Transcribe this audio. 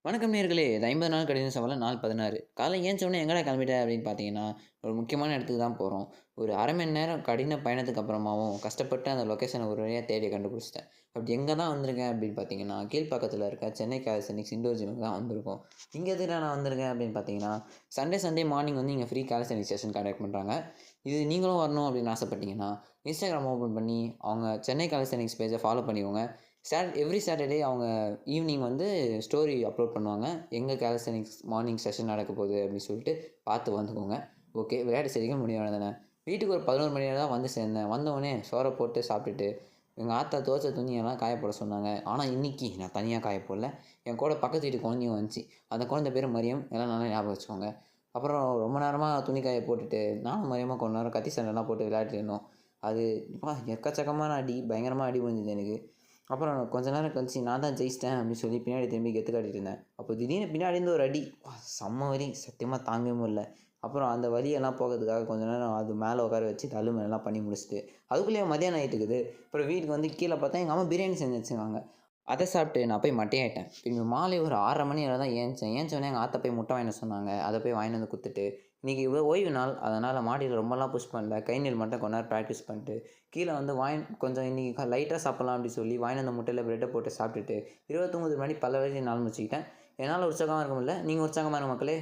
வணக்கம் நேயர்களே! இது 50 நாள் கடின சவால்ல நாள் 16. காலைல ஏஞ்சோனே எங்கடா கிளம்பிட்ட அப்படின்னு பார்த்தீங்கன்னா, ஒரு முக்கியமான இடத்துக்கு தான் போறோம். ஒரு 1/2 மணி நேரம் கடின பயணத்துக்கு அப்புறமாவும் கஷ்டப்பட்டு அந்த லொக்கேஷன ஒரு வழியா தேடி கண்டுபிடிச்சுட்டேன். அப்படி எங்க தான் வந்திருக்கேன் அப்படின்னு பார்த்தீங்கன்னா, கீழ்ப்பாக்கத்தில இருக்க சென்னை காலிஸ்தெனிக்ஸ் இண்டோர் ஜிம்முக்கு தான் வந்திருக்கோம். இங்க எதுக்குடா நான் வந்திருக்கேன் அப்படின்னு பார்த்தீங்கன்னா, சண்டே மார்னிங் வந்து இங்க ஃப்ரீ காலிஸ்தெனிக்ஸ் செஷன் கண்டக்ட் பண்றாங்க. இது நீங்களும் வரணும் அப்படின்னு ஆசைப்பட்டீங்கன்னா, Instagram ஓப்பன் பண்ணி அவங்க சென்னை காலிஸ்தெனிக்ஸ் பேஜ ஃபாலோ பண்ணிக்கோங்க. எவ்ரி சாட்டர்டே அவங்க ஈவினிங் வந்து ஸ்டோரி அப்லோட் பண்ணுவாங்க. எங்க காலிஸ்தெனிக்ஸ் மார்னிங் செஷன் நடக்க போகுது அப்படின்னு சொல்லிட்டு பார்த்து வந்துக்கோங்க. ஓகே. விளையாட்டு செய்திகள் முடிய வேண்டியதானே. வீட்டுக்கு ஒரு 11 மணியில தான் வந்து சேர்ந்தேன். வந்தவுடனே சோற போட்டு சாப்பிட்டுட்டு, எங்க ஆத்தா துவைச்ச துணியெல்லாம் காய போட சொன்னாங்க. ஆனா இன்னைக்கு நான் தனியா காய போடல. என் கூட பக்கத்து வீட்டு குழந்தையும் வந்துச்சு. அந்த குழந்தை பேரு மரியம். எல்லாம் நல்லா ஞாபகம் வச்சுக்கோங்க. அப்புறம் ரொம்ப நேரமா துணி காய போட்டுட்டு, நானும் மரியமும் கொஞ்ச நேரம் கத்தி சண்டைலாம் போட்டு விளையாடிட்டு இருந்தோம். அது எக்கச்சக்கமான அடி, பயங்கரமா அடி விழுந்தது எனக்கு. அப்புறம் கொஞ்ச நேரம் கழிச்சு நான் தான் ஜெயிச்சிட்டேன் அப்படின்னு சொல்லி பின்னாடி திரும்பி கெத்து காட்டிட்டு இருந்தேன். அப்போ திடீர்னு பின்னாடிருந்து ஒரு அடி. செம்ம வலி. சத்தியமா தாங்கவே முடியல. அப்புறம் அந்த வலியெல்லாம் போகறதுக்காக கொஞ்ச நேரம் அது மேலே உட்கார வச்சு தள்ளு மேலலாம் பண்ணி முடிச்சுட்டு, அதுக்குள்ளேயே மதியானம் ஆயிட்டுருக்குது. அப்புறம் வீட்டுக்கு வந்து கீழ பார்த்தா எங்க அம்மா பிரியாணி செஞ்சு வச்சிருக்காங்க. அத சாப்பிட்டு நான் போய் மட்டையாயிட்டேன். திரும்பி மாலை ஒரு 6:30 மணியில தான் ஏந்திச்சேன். ஏந்திச்சோனே எங்க ஆத்தா போய் முட்டை வாங்கிட்டு வர சொன்னாங்க. அத போய் வாங்கிட்டு வந்து குடுத்துட்டு, இன்னைக்கு ஓய்வு நாள். அதனால மாடியில ரொம்பலாம் புஷ் பண்ணல. கை நீல் மட்டும் கொஞ்ச நேரம் பிராக்டிஸ் பண்ணிட்டு, கீழ வந்து கொஞ்சம் இன்னைக்கு லைட்டா சாப்பிடலாம் அப்படின்னு சொல்லி வாங்கிட்டு வந்த முட்டையில பிரெட்ட போட்டு சாப்பிட்டுட்டு, 29 மணி பல்ல வலி நாள் முடிச்சுக்கிட்டேன். என்னால உற்சாகமா இருக்க முடியல. நீங்க உற்சாகமா இருங்க மக்களே!